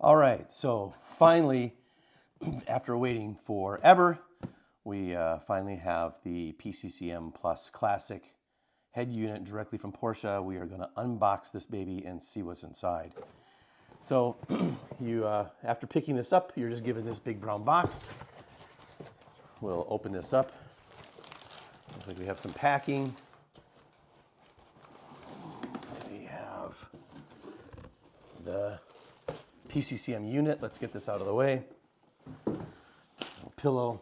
All right, so finally, after waiting forever, we finally have the PCCM Plus Classic head unit directly from Porsche. We are going to unbox this baby and see what's inside. So you, after picking this up, you're just given this big brown box. We'll open this up. Looks like we have some packing. We have the PCCM unit. Let's get this out of the way. Pillow.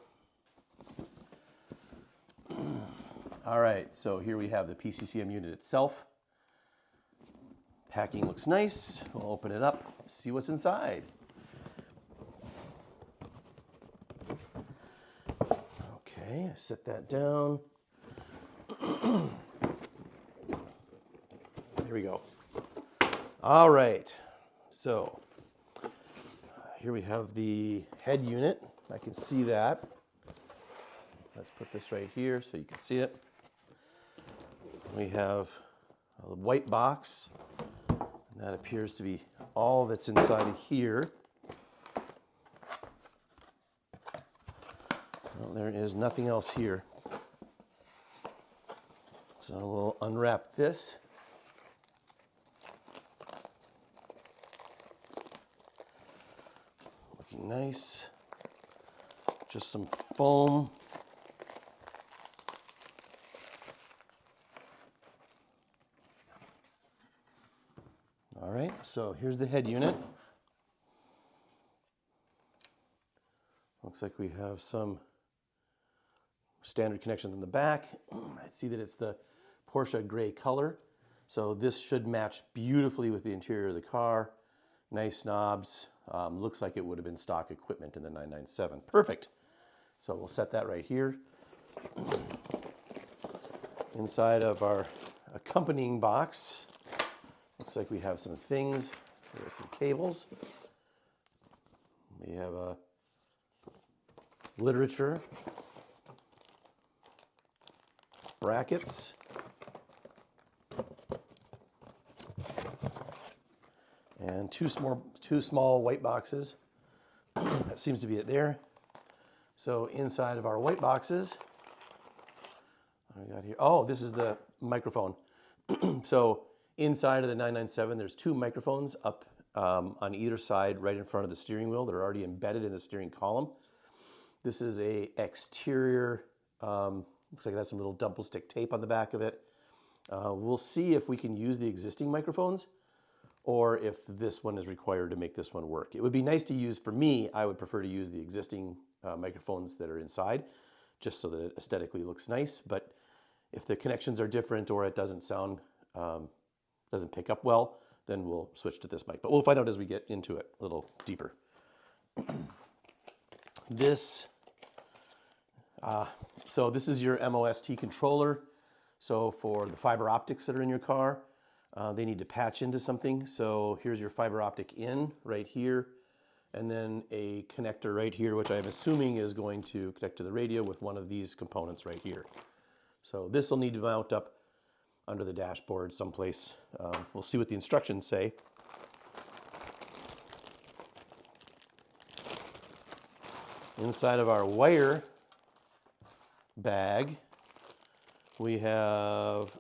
All right, so here we have the PCCM unit itself. Packing looks nice. We'll open it up, see what's inside. Okay, set that down. There we go. All right, so here we have the head unit. I can see that. Let's put this right here so you can see it. We have a white box, and that appears to be all that's inside of here. Well, there is nothing else here. So we'll unwrap this. Looking nice. Just some foam. All right, so here's the head unit. Looks like we have some standard connections in the back. I see that it's the Porsche gray color. So this should match beautifully with the interior of the car. Nice knobs. Looks like it would have been stock equipment in the 997. Perfect. So we'll set that right here. Inside of our accompanying box, looks like we have some things. There's some cables. We have a literature, brackets, and two small white boxes. That seems to be it there. So inside of our white boxes, what do we got here? Oh, this is the microphone. So inside of the 997, there's two microphones up on either side, right in front of the steering wheel. They're already embedded in the steering column. This is a exterior, looks like it has some little double stick tape on the back of it. We'll see if we can use the existing microphones or if this one is required to make this one work. It would be nice to use, for me, I would prefer to use the existing microphones that are inside, just so that it aesthetically looks nice. But if the connections are different or it doesn't sound, doesn't pick up well, then we'll switch to this mic. But we'll find out as we get into it a little deeper. So this is your MOST controller. So for the fiber optics that are in your car, they need to patch into something. So here's your fiber optic in right here, and then a connector right here, which I'm assuming is going to connect to the radio with one of these components right here. So this will need to mount up under the dashboard someplace. We'll see what the instructions say. Inside of our wire bag, we have,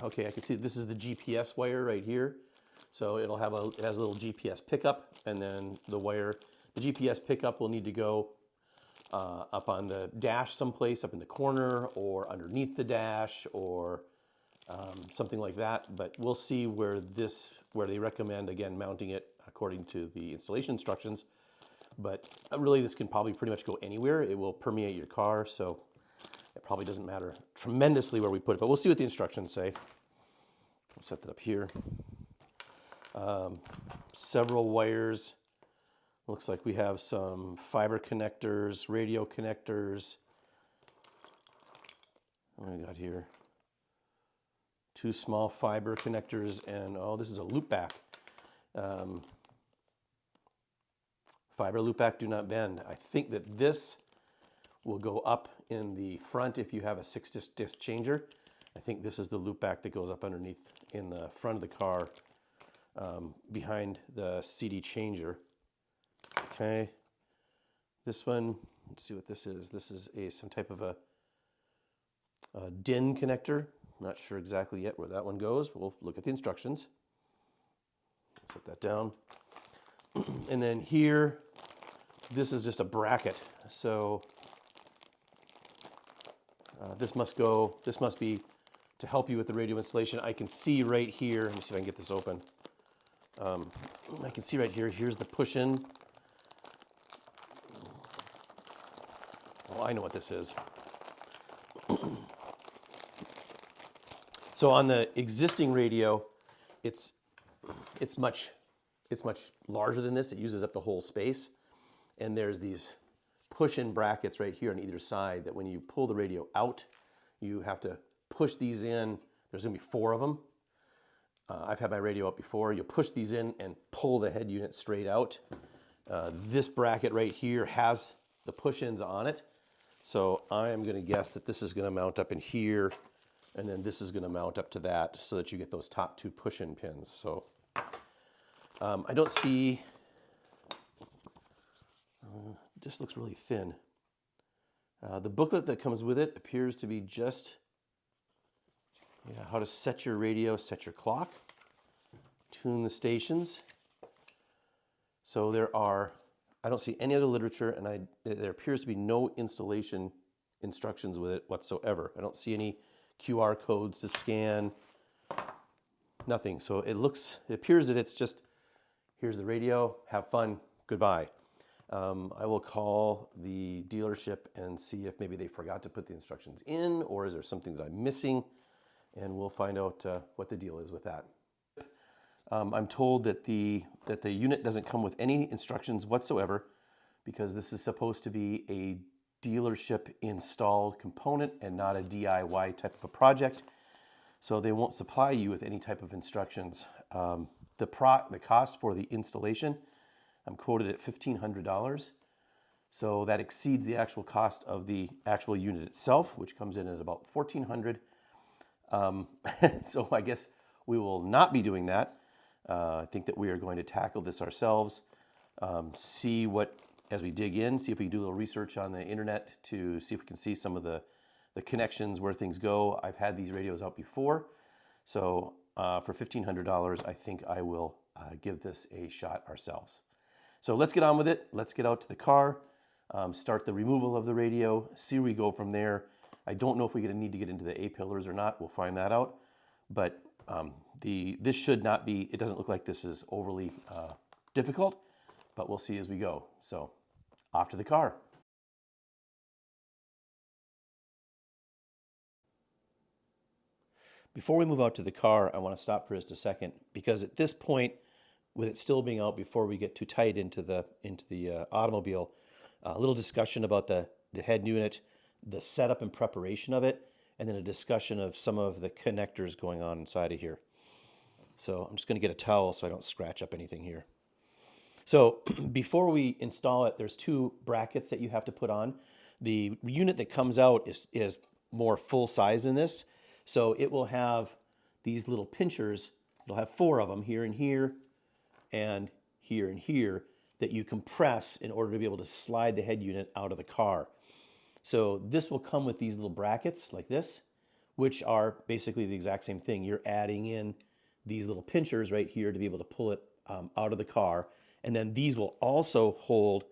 okay, I can see this is the GPS wire right here. So it has a little GPS pickup, and then the wire, the GPS pickup will need to go up on the dash someplace, up in the corner, or underneath the dash, or something like that. But we'll see where they recommend, again, mounting it according to the installation instructions. But really, this can probably pretty much go anywhere. It will permeate your car, so it probably doesn't matter tremendously where we put it. But we'll see what the instructions say. We'll set that up here. Several wires. Looks like we have some fiber connectors, radio connectors. What do we got here? Two small fiber connectors, and oh, this is a loop back. Fiber loop back, do not bend. I think that this will go up in the front if you have a 6-disc changer. I think this is the loop back that goes up underneath in the front of the car behind the CD changer. Okay. This one, let's see what this is. This is some type of a DIN connector. Not sure exactly yet where that one goes, but we'll look at the instructions. Set that down. And then here, this is just a bracket. So this must be to help you with the radio installation. I can see right here, let me see if I can get this open. I can see right here, here's the push-in. Oh, I know what this is. So on the existing radio, it's much larger than this. It uses up the whole space. And there's these push-in brackets right here on either side that when you pull the radio out, you have to push these in. There's gonna be 4 of them. I've had my radio up before. You push these in and pull the head unit straight out. This bracket right here has the push-ins on it. So I am gonna guess that this is gonna mount up in here, and then this is gonna mount up to that so that you get those top 2 push-in pins. So I don't see, this looks really thin. The booklet that comes with it appears to be just how to set your radio, set your clock, tune the stations. So I don't see any other literature, and there appears to be no installation instructions with it whatsoever. I don't see any QR codes to scan, nothing. So it appears that it's just, here's the radio, have fun, goodbye. I will call the dealership and see if maybe they forgot to put the instructions in, or is there something that I'm missing, and we'll find out what the deal is with that. I'm told that the unit doesn't come with any instructions whatsoever because this is supposed to be a dealership installed component and not a DIY type of a project. So they won't supply you with any type of instructions. The cost for the installation, I'm quoted at $1,500. So that exceeds the actual cost of the actual unit itself, which comes in at about $1,400. So I guess we will not be doing that. I think that we are going to tackle this ourselves, as we dig in, see if we can do a little research on the internet to see if we can see some of the connections, where things go. I've had these radios out before, so for $1,500, I think I will give this a shot ourselves. So let's get on with it. Let's get out to the car, start the removal of the radio, see where we go from there. I don't know if we're going to need to get into the A-pillars or not. We'll find that out. But this should not be, it doesn't look like this is overly difficult, but we'll see as we go. So off to the car. Before we move out to the car, I want to stop for just a second, because at this point, with it still being out before we get too tight into the automobile, a little discussion about the head unit, the setup and preparation of it, and then a discussion of some of the connectors going on inside of here. So I'm just going to get a towel so I don't scratch up anything here. So before we install it, there's 2 brackets that you have to put on. The unit that comes out is more full size than this. So it will have these little pinchers. It'll have 4 of them, here and here, and here and here, that you compress in order to be able to slide the head unit out of the car. So this will come with these little brackets like this, which are basically the exact same thing. You're adding in these little pinchers right here to be able to pull it out of the car. And then these will also hold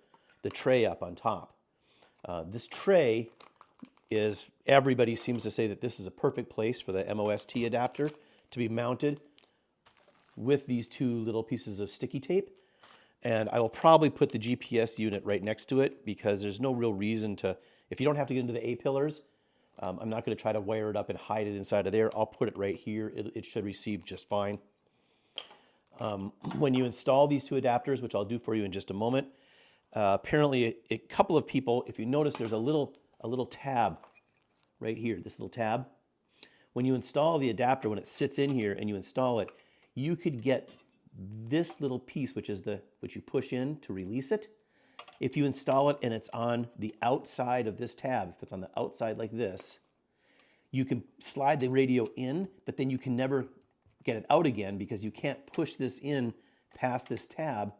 the tray up on top. This tray is, everybody seems to say that this is a perfect place for the MOST adapter to be mounted with these 2 little pieces of sticky tape. And I will probably put the GPS unit right next to it, because there's no real reason to, if you don't have to get into the A-pillars, I'm not going to try to wire it up and hide it inside of there. I'll put it right here. It should receive just fine. When you install these 2 adapters, which I'll do for you in just a moment, apparently a couple of people, if you notice, there's a little tab right here, this little tab. When you install the adapter, when it sits in here and you install it, you could get this little piece, which you push in to release it. If you install it and it's on the outside of this tab, if it's on the outside like this, you can slide the radio in, but then you can never get it out again, because you can't push this in past this tab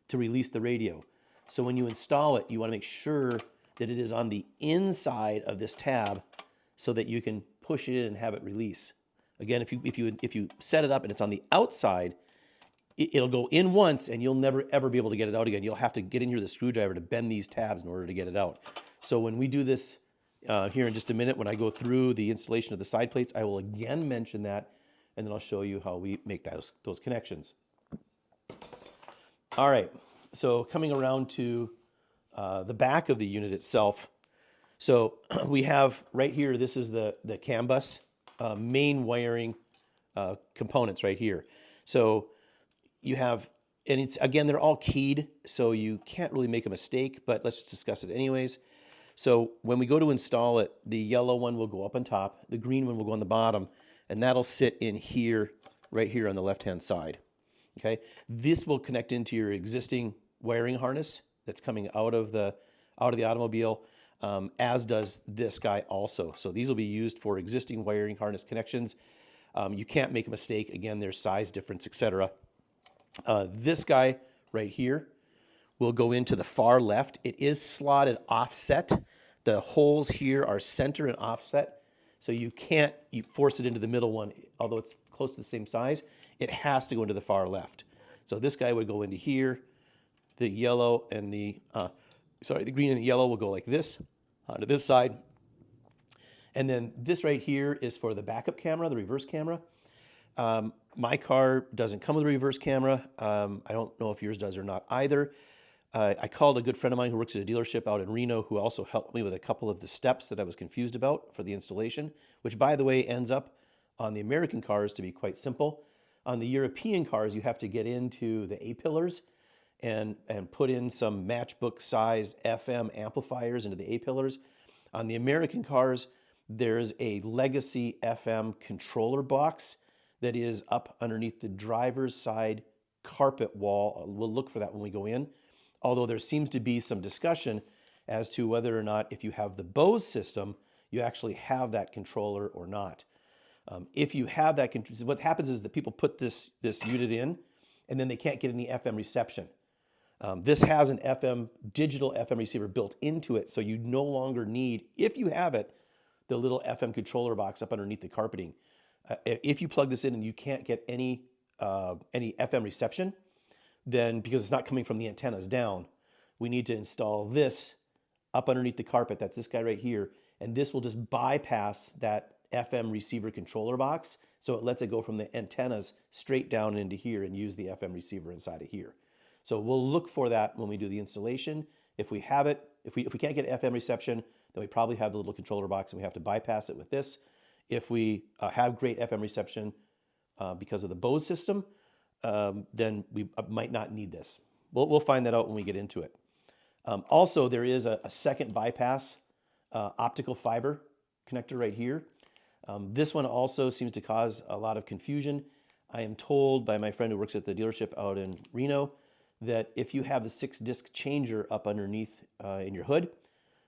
to release the radio. So when you install it, you want to make sure that it is on the inside of this tab so that you can push it in and have it release. Again, if you set it up and it's on the outside, it'll go in once and you'll never ever be able to get it out again. You'll have to get in here with a screwdriver to bend these tabs in order to get it out. So when we do this here in just a minute, when I go through the installation of the side plates, I will again mention that, and then I'll show you how we make those connections. All right, so coming around to the back of the unit itself. So we have right here, this is the CAN bus main wiring components right here. So you have, and it's, again, they're all keyed, so you can't really make a mistake, but let's just discuss it anyways. So when we go to install it, the yellow one will go up on top, the green one will go on the bottom, and that'll sit in here, right here on the left-hand side. Okay, this will connect into your existing wiring harness that's coming out of the automobile, as does this guy also. So these will be used for existing wiring harness connections. You can't make a mistake. Again, there's size difference, etc. This guy right here will go into the far left. It is slotted offset. The holes here are center and offset, so you force it into the middle one, although it's close to the same size. It has to go into the far left. So this guy would go into here. The yellow and the green and the yellow will go like this onto this side. And then this right here is for the backup camera, the reverse camera. My car doesn't come with a reverse camera. I don't know if yours does or not either. I called a good friend of mine who works at a dealership out in Reno, who also helped me with a couple of the steps that I was confused about for the installation, which, by the way, ends up on the American cars to be quite simple. On the European cars, you have to get into the A-pillars and put in some matchbook-sized FM amplifiers into the A-pillars. On the American cars, there's a legacy FM controller box that is up underneath the driver's side carpet wall. We'll look for that when we go in, although there seems to be some discussion as to whether or not, if you have the Bose system, you actually have that controller or not. If you have that, what happens is that people put this unit in, and then they can't get any FM reception. This has an digital FM receiver built into it, so you no longer need, if you have it, the little FM controller box up underneath the carpeting. If you plug this in and you can't get any FM reception, then because it's not coming from the antennas down, we need to install this up underneath the carpet. That's this guy right here, and this will just bypass that FM receiver controller box, so it lets it go from the antennas straight down into here and use the FM receiver inside of here. So we'll look for that when we do the installation. If we have it, if we can't get FM reception, then we probably have the little controller box and we have to bypass it with this. If we have great FM reception because of the Bose system, then we might not need this. We'll find that out when we get into it. Also, there is a second bypass optical fiber connector right here. This one also seems to cause a lot of confusion. I am told by my friend who works at the dealership out in Reno that if you have the 6-disc changer up underneath in your hood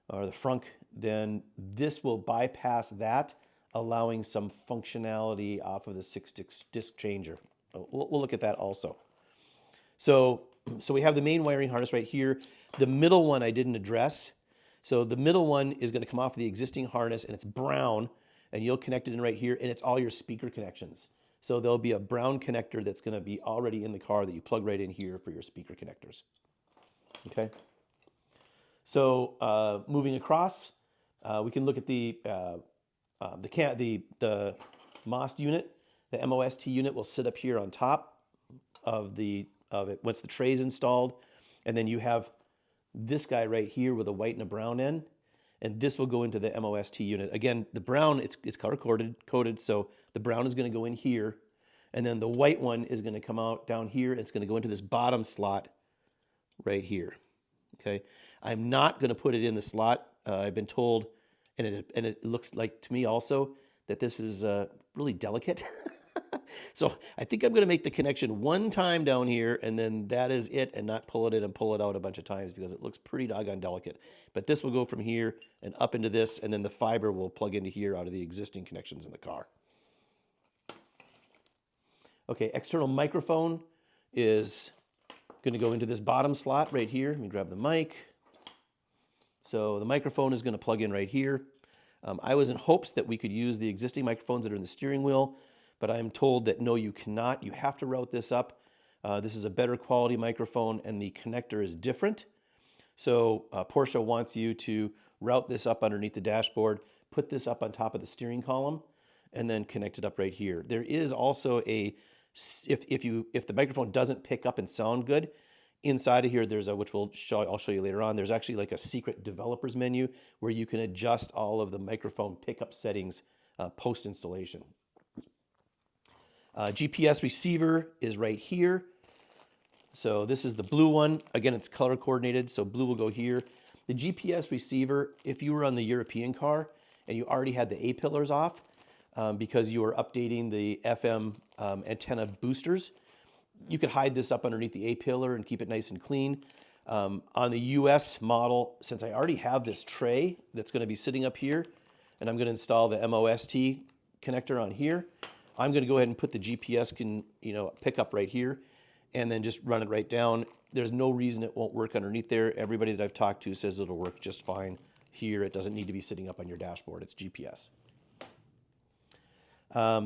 or the frunk, then this will bypass that, allowing some functionality off of the 6-disc changer. We'll look at that also. So we have the main wiring harness right here. The middle one I didn't address. So the middle one is going to come off of the existing harness, and it's brown, and you'll connect it in right here, and it's all your speaker connections. So there'll be a brown connector that's going to be already in the car that you plug right in here for your speaker connectors. Okay. So moving across, we can look at the MOST unit. The MOST unit will sit up here on top of it once the tray is installed, and then you have this guy right here with a white and a brown end, and this will go into the MOST unit. Again, the brown, it's color coded, so the brown is going to go in here, and then the white one is going to come out down here, and it's going to go into this bottom slot right here. Okay, I'm not going to put it in the slot. I've been told, and it looks like to me also that this is really delicate. So I think I'm going to make the connection one time down here, and then that is it, and not pull it in and pull it out a bunch of times because it looks pretty doggone delicate. But this will go from here and up into this, and then the fiber will plug into here out of the existing connections in the car. Okay, external microphone is Going to go into this bottom slot right here. Let me grab the mic. So the microphone is going to plug in right here. I was in hopes that we could use the existing microphones that are in the steering wheel, but I'm told that no, you cannot. You have to route this up. This is a better quality microphone, and the connector is different. So Porsche wants you to route this up underneath the dashboard, put this up on top of the steering column, and then connect it up right here. There is also a, if the microphone doesn't pick up and sound good, inside of here, there's a, which I'll show you later on, there's actually like a secret developers menu where you can adjust all of the microphone pickup settings post-installation. GPS receiver is right here. So this is the blue one. Again, it's color coordinated, so blue will go here. The GPS receiver, if you were on the European car and you already had the A-pillars off because you were updating the FM antenna boosters, you could hide this up underneath the A-pillar and keep it nice and clean. On the US model, since I already have this tray that's going to be sitting up here, and I'm going to install the MOST connector on here, I'm going to go ahead and put the GPS pickup right here, and then just run it right down. There's no reason it won't work underneath there. Everybody that I've talked to says it'll work just fine here. It doesn't need to be sitting up on your dashboard. It's GPS.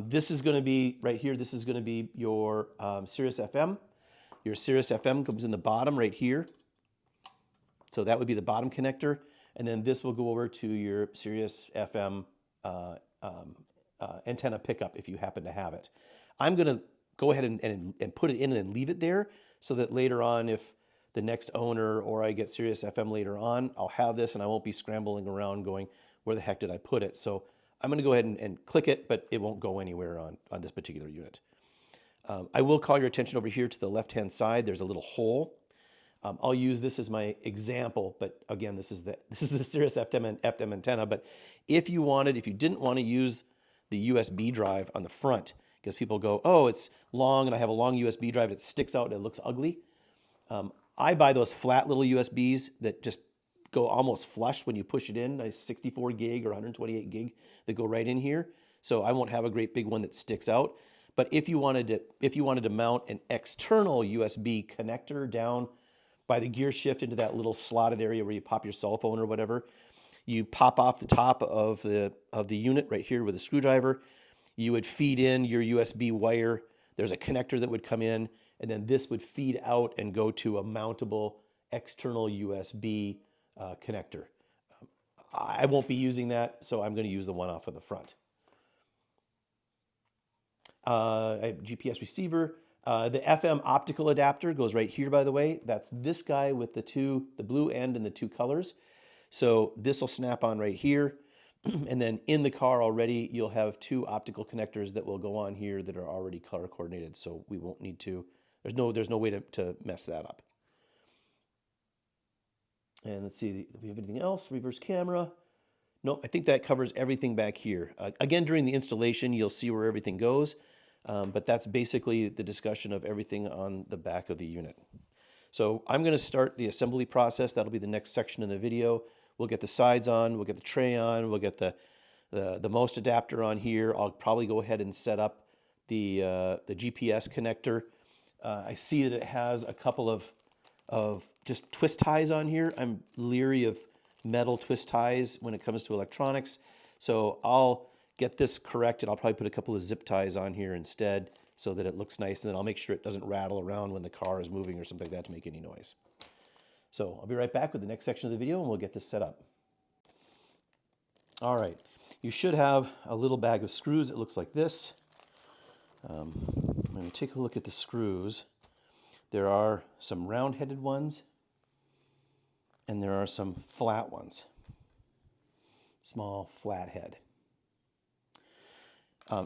This is going to be right here. This is going to be your Sirius FM. Your Sirius FM comes in the bottom right here. So that would be the bottom connector. And then this will go over to your Sirius FM antenna pickup if you happen to have it. I'm going to go ahead and put it in and leave it there so that later on, if the next owner or I get Sirius FM later on, I'll have this and I won't be scrambling around going, where the heck did I put it? So I'm going to go ahead and click it, but it won't go anywhere on this particular unit. I will call your attention over here to the left-hand side. There's a little hole. I'll use this as my example, but again, this is the Sirius FM antenna. But if you didn't want to use the USB drive on the front, because people go, oh, it's long and I have a long USB drive that sticks out and it looks ugly. I buy those flat little USBs that just go almost flush when you push it in, nice 64 gig or 128 gig that go right in here. So I won't have a great big one that sticks out. But if you wanted to mount an external USB connector down by the gear shift into that little slotted area where you pop your cell phone or whatever, you pop off the top of the unit right here with a screwdriver. You would feed in your USB wire. There's a connector that would come in, and then this would feed out and go to a mountable external USB connector. I won't be using that, so I'm going to use the one off of the front. I have GPS receiver. The FM optical adapter goes right here, by the way. That's this guy with the blue end and the two colors. So this will snap on right here. And then in the car already, you'll have two optical connectors that will go on here that are already color coordinated. So we won't need to, there's no way to mess that up. And let's see, do we have anything else? Reverse camera. No, I think that covers everything back here. Again, during the installation, you'll see where everything goes. But that's basically the discussion of everything on the back of the unit. So I'm going to start the assembly process. That'll be the next section in the video. We'll get the sides on, we'll get the tray on, we'll get the most adapter on here. I'll probably go ahead and set up the GPS connector. I see that it has a couple of just twist ties on here. I'm leery of metal twist ties when it comes to electronics. So I'll get this corrected. I'll probably put a couple of zip ties on here instead so that it looks nice, and then I'll make sure it doesn't rattle around when the car is moving or something like that to make any noise. So I'll be right back with the next section of the video and we'll get this set up. All right, you should have a little bag of screws. It looks like this. I'm going to take a look at the screws. There are some round-headed ones and there are some flat ones. Small flat head.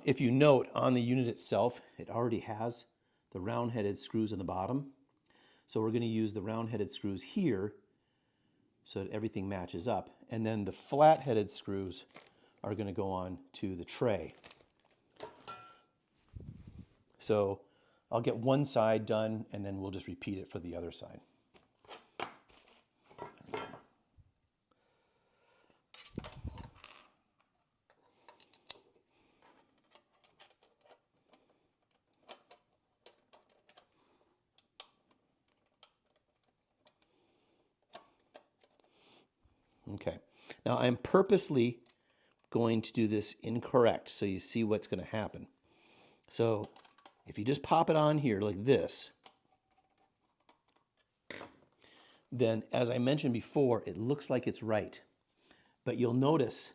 If you note on the unit itself, it already has the round-headed screws on the bottom. So we're going to use the round-headed screws here so that everything matches up. And then the flat-headed screws are going to go on to the tray. So I'll get one side done and then we'll just repeat it for the other side. Okay. Now I'm purposely going to do this incorrect so you see what's going to happen. So if you just pop it on here like this, then as I mentioned before, it looks like it's right. But you'll notice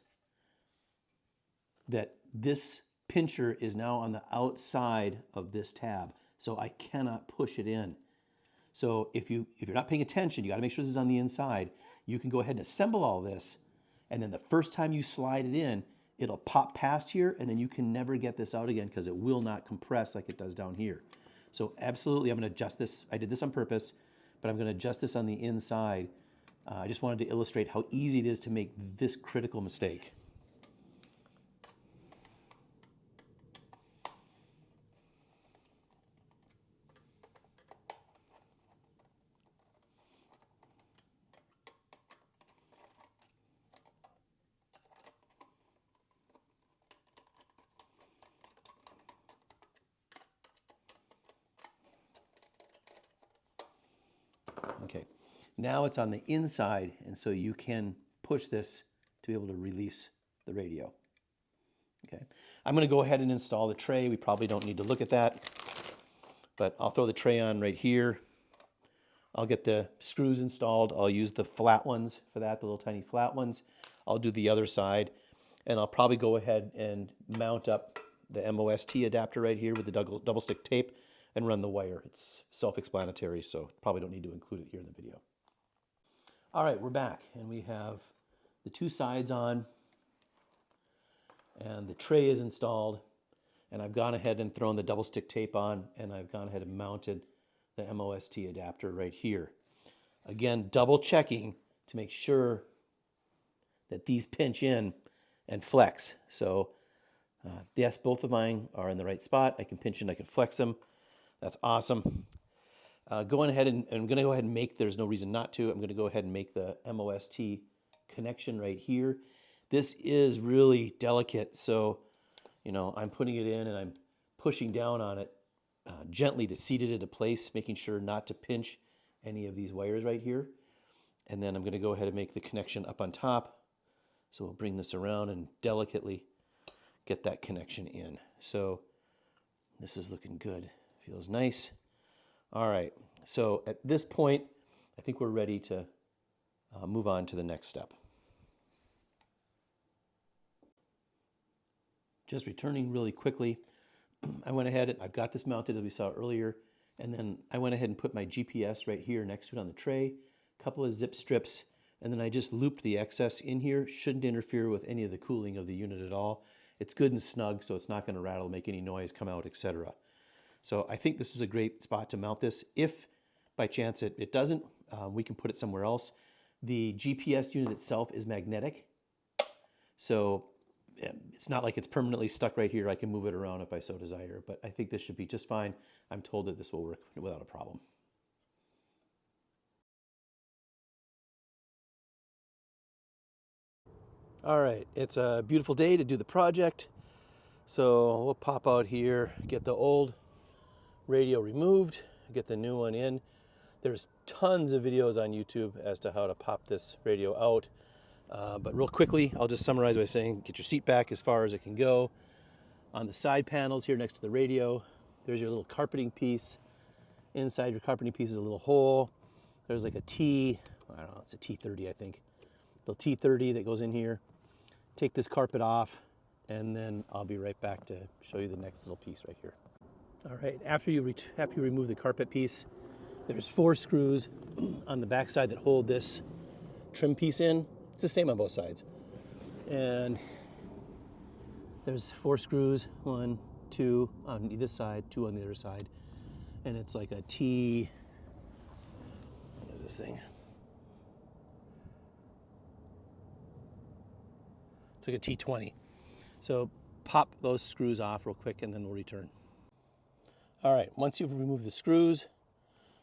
that this pincher is now on the outside of this tab, so I cannot push it in. So if you're not paying attention, you got to make sure this is on the inside. You can go ahead and assemble all this, and then the first time you slide it in, it'll pop past here, and then you can never get this out again because it will not compress like it does down here. So absolutely, I'm going to adjust this. I did this on purpose, but I'm going to adjust this on the inside. I just wanted to illustrate how easy it is to make this critical mistake. Okay, now it's on the inside, and so you can push this to be able to release the radio. Okay, I'm going to go ahead and install the tray. We probably don't need to look at that, but I'll throw the tray on right here. I'll get the screws installed. I'll use the flat ones for that, the little tiny flat ones. I'll do the other side, and I'll probably go ahead and mount up the MOST adapter right here with the double stick tape and run the wire. It's self-explanatory, so probably don't need to include it here in the video. All right, we're back, and we have the two sides on, and the tray is installed, and I've gone ahead and thrown the double stick tape on, and I've gone ahead and mounted the MOST adapter right here. Again, double checking to make sure that these pinch in and flex. So yes, both of mine are in the right spot. I can pinch in, I can flex them. That's awesome. Going ahead and I'm going to go ahead and make, there's no reason not to, I'm going to go ahead and make the MOST connection right here. This is really delicate, so I'm putting it in and I'm pushing down on it gently to seat it into place, making sure not to pinch any of these wires right here. And then I'm going to go ahead and make the connection up on top. So we'll bring this around and delicately get that connection in. So this is looking good. Feels nice. All right, so at this point, I think we're ready to move on to the next step. Just returning really quickly, I went ahead and I've got this mounted as we saw earlier, and then I went ahead and put my GPS right here next to it on the tray, a couple of zip strips, and then I just looped the excess in here. Shouldn't interfere with any of the cooling of the unit at all. It's good and snug, so it's not going to rattle, make any noise, come out, etc. So I think this is a great spot to mount this. If by chance it doesn't, we can put it somewhere else. The GPS unit itself is magnetic, so it's not like it's permanently stuck right here. I can move it around if I so desire, but I think this should be just fine. I'm told that this will work without a problem. All right, it's a beautiful day to do the project. So we'll pop out here, get the old radio removed, get the new one in. There's tons of videos on YouTube as to how to pop this radio out. But real quickly, I'll just summarize by saying, get your seat back as far as it can go. On the side panels here next to the radio, there's your little carpeting piece. Inside your carpeting piece is a little hole. There's like a T, I don't know, it's a T30, I think. Little T30 that goes in here. Take this carpet off, and then I'll be right back to show you the next little piece right here. All right, after you remove the carpet piece, there's 4 screws on the back side that hold this trim piece in. It's the same on both sides. And there's 4 screws, 1, 2 on either side, 2 on the other side. And it's like a T, what is this thing? It's like a T20. So pop those screws off real quick and then we'll return. All right, once you've removed the screws,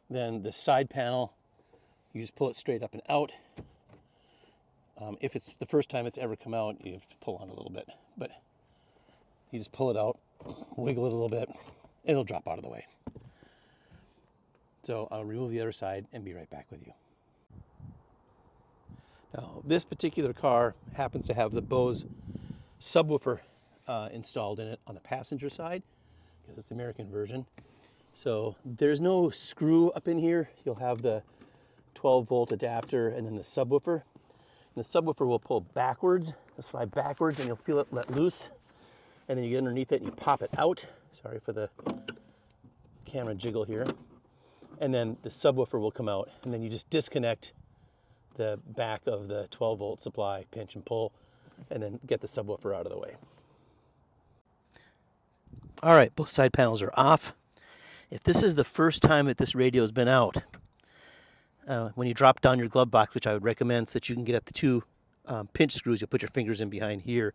then the side panel, you just pull it straight up and out. If it's the first time it's ever come out, you have to pull on a little bit, but you just pull it out, wiggle it a little bit, it'll drop out of the way. So I'll remove the other side and be right back with you. Now, this particular car happens to have the Bose subwoofer installed in it on the passenger side, because it's the American version. So there's no screw up in here. You'll have the 12-volt adapter and then the subwoofer. And the subwoofer will pull backwards, it'll slide backwards, and you'll feel it let loose. And then you get underneath it and you pop it out. Sorry for the camera jiggle here. And then the subwoofer will come out, and then you just disconnect the back of the 12-volt supply, pinch and pull, and then get the subwoofer out of the way. All right, both side panels are off. If this is the first time that this radio has been out, when you drop down your glove box, which I would recommend so that you can get at the two pinch screws, you'll put your fingers in behind here.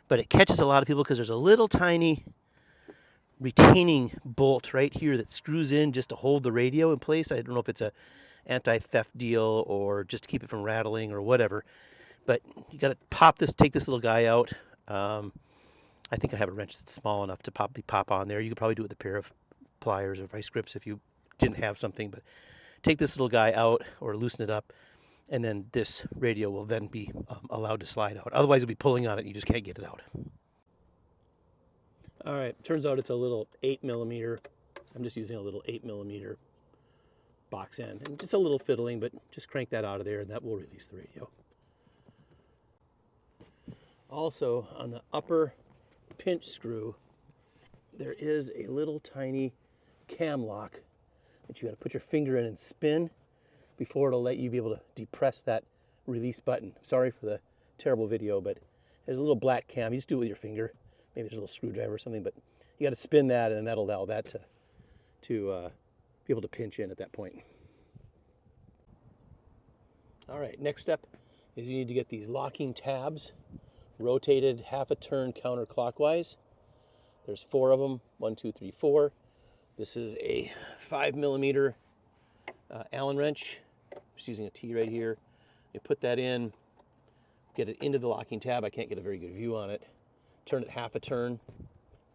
But it catches a lot of people because there's a little tiny retaining bolt right here that screws in just to hold the radio in place. I don't know if it's a anti-theft deal or just to keep it from rattling or whatever. But you got to take this little guy out. I think I have a wrench that's small enough to pop on there. You could probably do it with a pair of pliers or vice grips if you didn't have something. But take this little guy out or loosen it up, and then this radio will then be allowed to slide out. Otherwise, you'll be pulling on it and you just can't get it out. All right, turns out it's a little 8mm. I'm just using a little 8mm box end. And just a little fiddling, but just crank that out of there and that will release the radio. Also, on the upper pinch screw, there is a little tiny cam lock that you got to put your finger in and spin before it'll let you be able to depress that release button. Sorry for the terrible video, but there's a little black cam. You just do it with your finger. Maybe there's a little screwdriver or something, but you got to spin that, and that'll allow that to be able to pinch in at that point. All right, next step is you need to get these locking tabs rotated half a turn counterclockwise. There's 4 of them, 1, 2, 3, 4. This is a 5mm Allen wrench. Just using a T right here. You put that in, get it into the locking tab. I can't get a very good view on it. Turn it half a turn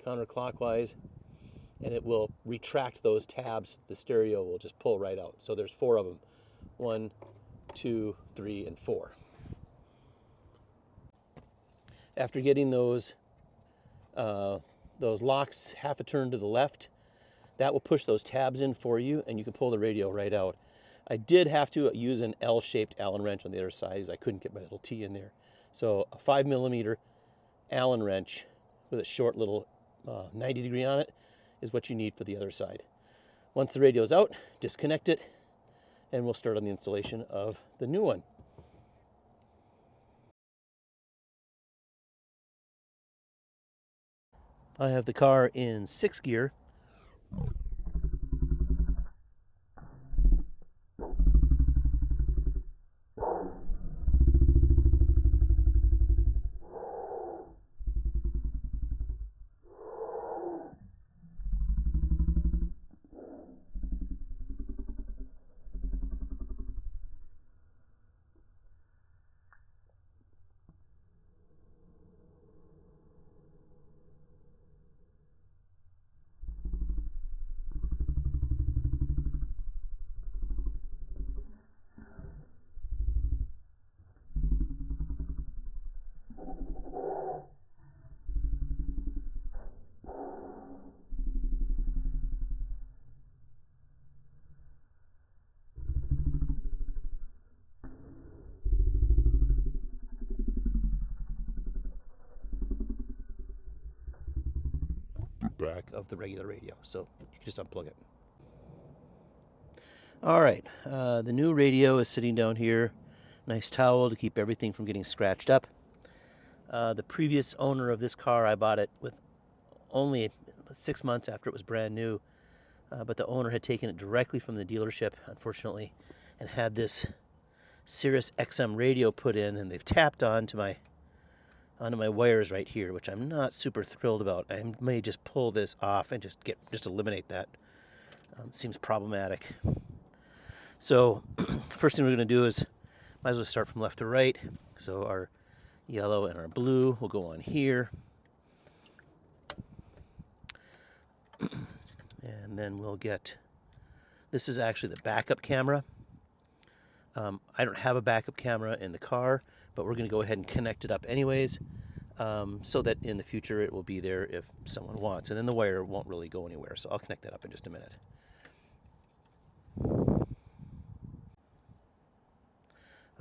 counterclockwise, and it will retract those tabs. The stereo will just pull right out. So there's 4 of them. 1, 2, 3, and 4. After getting those locks half a turn to the left, that will push those tabs in for you, and you can pull the radio right out. I did have to use an L-shaped Allen wrench on the other side because I couldn't get my little T in there. So a 5mm Allen wrench with a short little 90 degree on it is what you need for the other side. Once the radio's out, disconnect it, and we'll start on the installation of the new one. I have the car in 6th gear. Back of the regular radio, so you can just unplug it. All right, the new radio is sitting down here. Nice towel to keep everything from getting scratched up. The previous owner of this car, I bought it with only 6 months after it was brand new, but the owner had taken it directly from the dealership, unfortunately, and had this Sirius XM radio put in, and they've tapped onto my wires right here, which I'm not super thrilled about. I may just pull this off and just eliminate that. Seems problematic. So first thing we're going to do is might as well start from left to right. So our yellow and our blue will go on here. And then we'll get, this is actually the backup camera. I don't have a backup camera in the car, but we're going to go ahead and connect it up anyways, so that in the future it will be there if someone wants. And then the wire won't really go anywhere, so I'll connect that up in just a minute.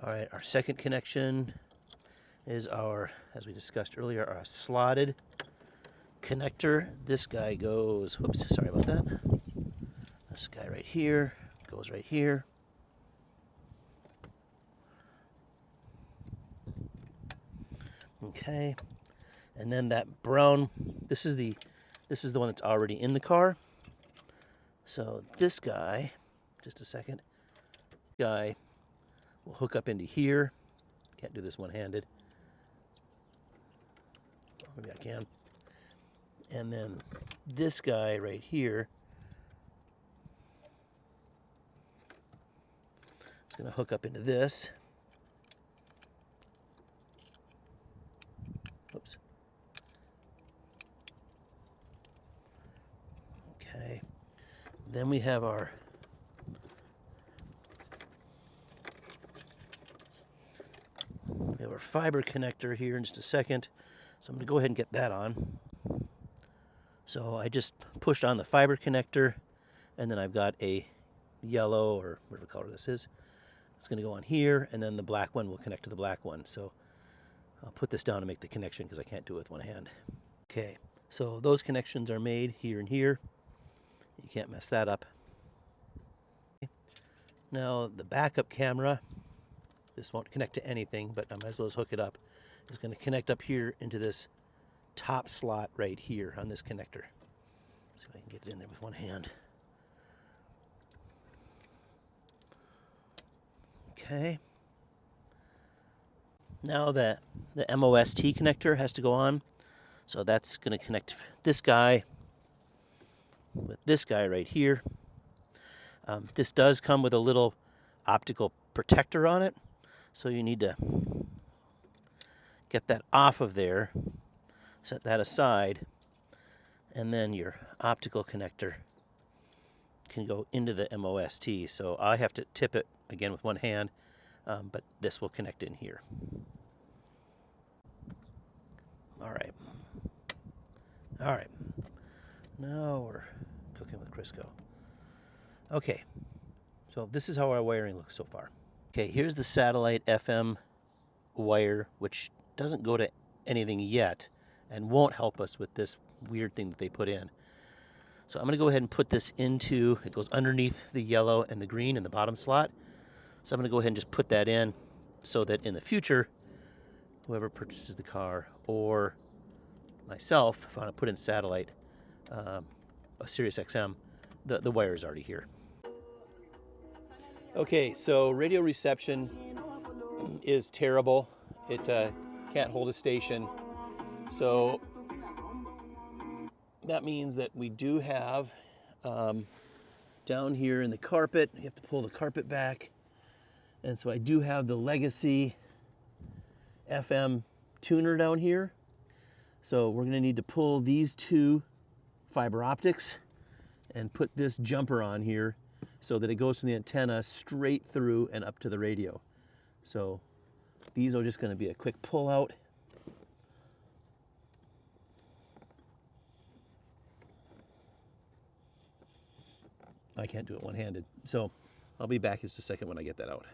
All right, our second connection is our, as we discussed earlier, our slotted connector. This guy goes, whoops, sorry about that. This guy right here goes right here. Okay, and then that brown, this is the one that's already in the car. So this guy, just a second, guy will hook up into here. Can't do this one-handed. Maybe I can. And then this guy right here is going to hook up into this. Oops. Okay. Then we have our fiber connector here in just a second. So I'm going to go ahead and get that on. So I just pushed on the fiber connector, and then I've got a yellow, or whatever color this is. It's going to go on here, and then the black one will connect to the black one. So I'll put this down to make the connection because I can't do it with one hand. Okay, so those connections are made here and here. You can't mess that up. Now the backup camera, this won't connect to anything, but I might as well just hook it up. It's going to connect up here into this top slot right here on this connector. See if I can get it in there with one hand. Okay. Now the MOST connector has to go on. So that's going to connect this guy with this guy right here. This does come with a little optical protector on it. So you need to get that off of there, set that aside, and then your optical connector can go into the MOST. So I have to tip it again with one hand, but this will connect in here. All right. Now we're cooking with Crisco. Okay, so this is how our wiring looks so far. Okay, here's the satellite FM wire, which doesn't go to anything yet and won't help us with this weird thing that they put in. So I'm going to go ahead and put this into, it goes underneath the yellow and the green in the bottom slot. So I'm going to go ahead and just put that in so that in the future, whoever purchases the car or myself, if I want to put in satellite, a Sirius XM, the wire is already here. Okay, so radio reception is terrible. It can't hold a station. So that means that we do have down here in the carpet, you have to pull the carpet back. And so I do have the Legacy FM tuner down here. So we're going to need to pull these two fiber optics and put this jumper on here so that it goes from the antenna straight through and up to the radio. So these are just going to be a quick pull out. I can't do it one-handed, so I'll be back in just a second when I get that out.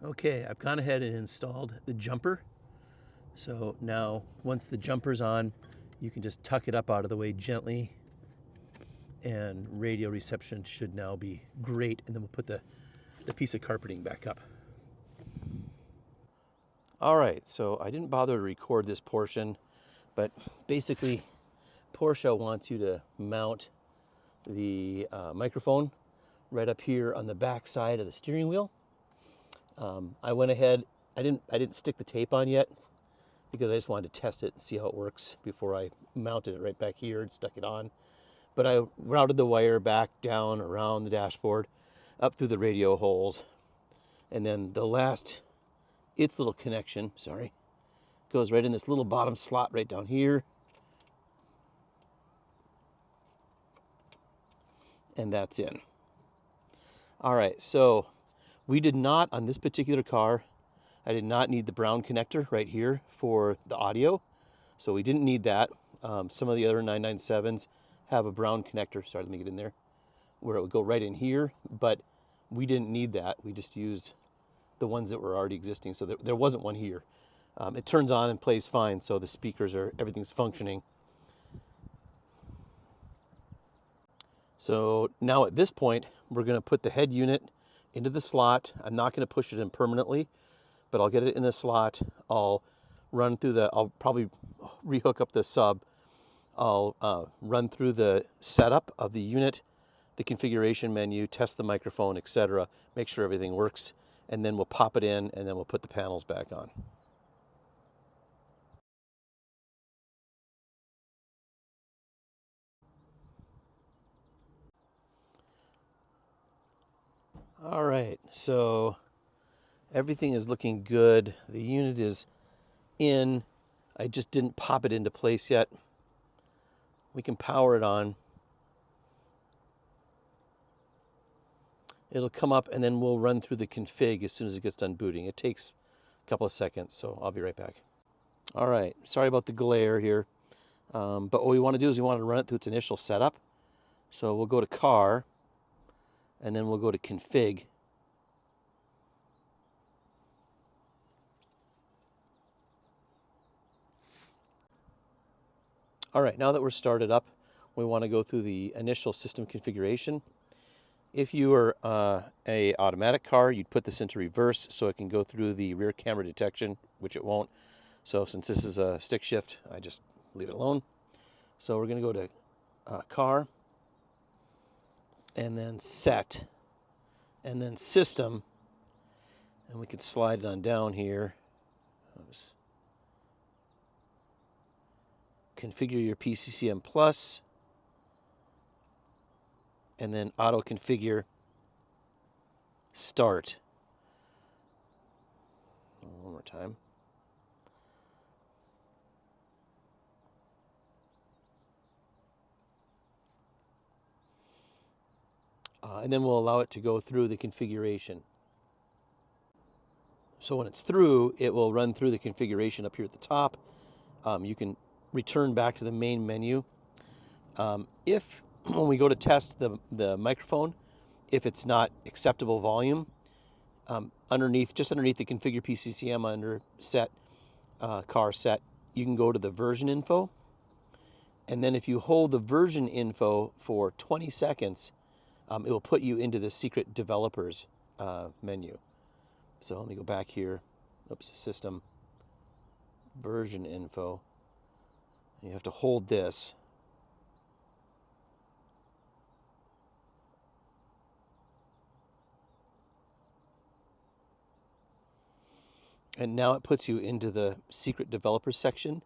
Okay, I've gone ahead and installed the jumper. So now, once the jumper's on, you can just tuck it up out of the way gently, and radio reception should now be great. And then we'll put the piece of carpeting back up. All right, so I didn't bother to record this portion, but basically Porsche wants you to mount the microphone right up here on the back side of the steering wheel. I went ahead, I didn't stick the tape on yet because I just wanted to test it and see how it works before I mounted it right back here and stuck it on. But I routed the wire back down around the dashboard, up through the radio holes, and then the last, its little connection, goes right in this little bottom slot right down here. And that's in. All right, so We did not, on this particular car, I did not need the brown connector right here for the audio. So we didn't need that. Some of the other 997s have a brown connector. Sorry, let me get in there. Where it would go right in here, but we didn't need that. We just used the ones that were already existing. So there wasn't one here. It turns on and plays fine. So the speakers everything's functioning. So now at this point, we're going to put the head unit into the slot. I'm not going to push it in permanently, but I'll get it in the slot. I'll probably rehook up the sub. I'll run through the setup of the unit, the configuration menu, test the microphone, etc. Make sure everything works, and then we'll pop it in, and then we'll put the panels back on. All right, so everything is looking good. The unit is in. I just didn't pop it into place yet. We can power it on. It'll come up and then we'll run through the config as soon as it gets done booting. It takes a couple of seconds, so I'll be right back. All right, sorry about the glare here. But what we want to do is we want to run it through its initial setup. So we'll go to car, and then we'll go to config. All right, now that we're started up, we want to go through the initial system configuration. If you are a automatic car, you'd put this into reverse so it can go through the rear camera detection, which it won't. So since this is a stick shift, I just leave it alone. So we're going to go to car, and then set, and then system, and we can slide it on down here. Oops. Configure your PCCM Plus, and then auto configure start. One more time. And then we'll allow it to go through the configuration. So when it's through, it will run through the configuration up here at the top. You can return back to the main menu. If when we go to test the microphone, if it's not acceptable volume, just underneath the configure PCCM under set, car set, you can go to the version info. And then if you hold the version info for 20 seconds, it will put you into the secret developers menu. So let me go back here. Oops, system, version info. You have to hold this. And now it puts you into the secret developers section.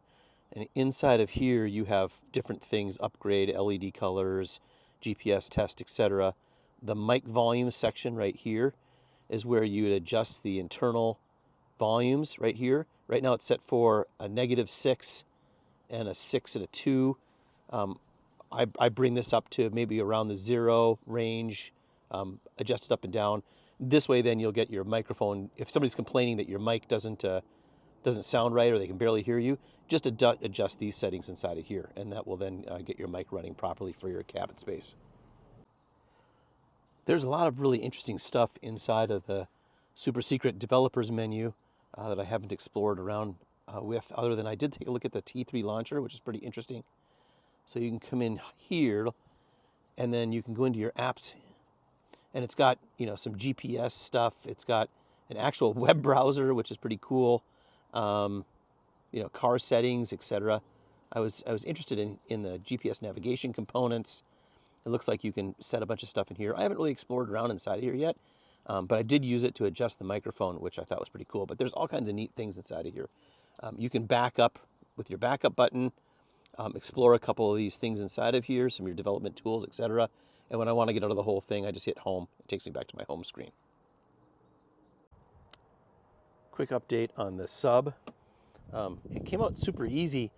And inside of here, you have different things, upgrade, LED colors, GPS test, etc. The mic volume section right here is where you would adjust the internal volumes right here. Right now it's set for a -6 and a 6 and a 2. I bring this up to maybe around the 0 range, adjust it up and down. This way then you'll get your microphone. If somebody's complaining that your mic doesn't sound right or they can barely hear you, just adjust these settings inside of here, and that will then get your mic running properly for your cabin space. There's a lot of really interesting stuff inside of the super secret developers menu that I haven't explored around with, other than I did take a look at the T3 launcher, which is pretty interesting. So you can come in here, and then you can go into your apps, and it's got some GPS stuff. It's got an actual web browser, which is pretty cool. Car settings, etc. I was interested in the GPS navigation components. It looks like you can set a bunch of stuff in here. I haven't really explored around inside here yet, but I did use it to adjust the microphone, which I thought was pretty cool. But there's all kinds of neat things inside of here. You can back up with your backup button, explore a couple of these things inside of here, some of your development tools, etc. And when I want to get out of the whole thing, I just hit home. It takes me back to my home screen. Quick update on the sub. It came out super easy,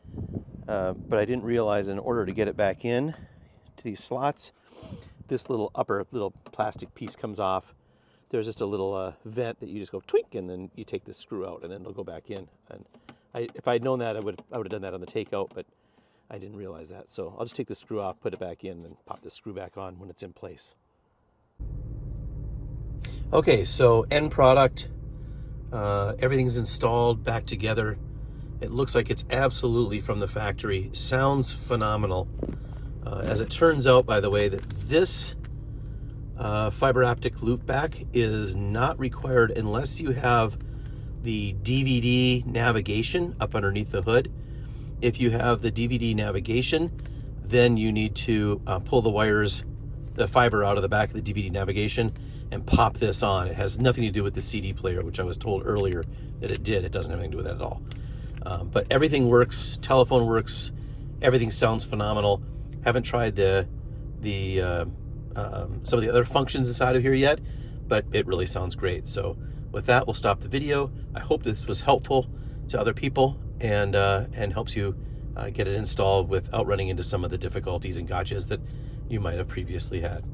but I didn't realize in order to get it back in to these slots, this little plastic piece comes off. there's just a little vent that you just go twink, and then you take the screw out, and then it'll go back in. And if I'd known that, I would have done that on the takeout, but I didn't realize that. So I'll just take the screw off, put it back in, and pop the screw back on when it's in place. Okay, so end product. Everything's installed back together. It looks like it's absolutely from the factory. Sounds phenomenal. As it turns out, by the way, that this fiber optic loopback is not required unless you have the DVD navigation up underneath the hood. If you have the DVD navigation, then you need to pull the wires, the fiber out of the back of the DVD navigation and pop this on. It has nothing to do with the CD player, which I was told earlier that it did. It doesn't have anything to do with that at all. But everything works, telephone works, everything sounds phenomenal. Haven't tried some of the other functions inside of here yet, but it really sounds great. So with that, we'll stop the video. I hope this was helpful to other people and helps you get it installed without running into some of the difficulties and gotchas that you might have previously had.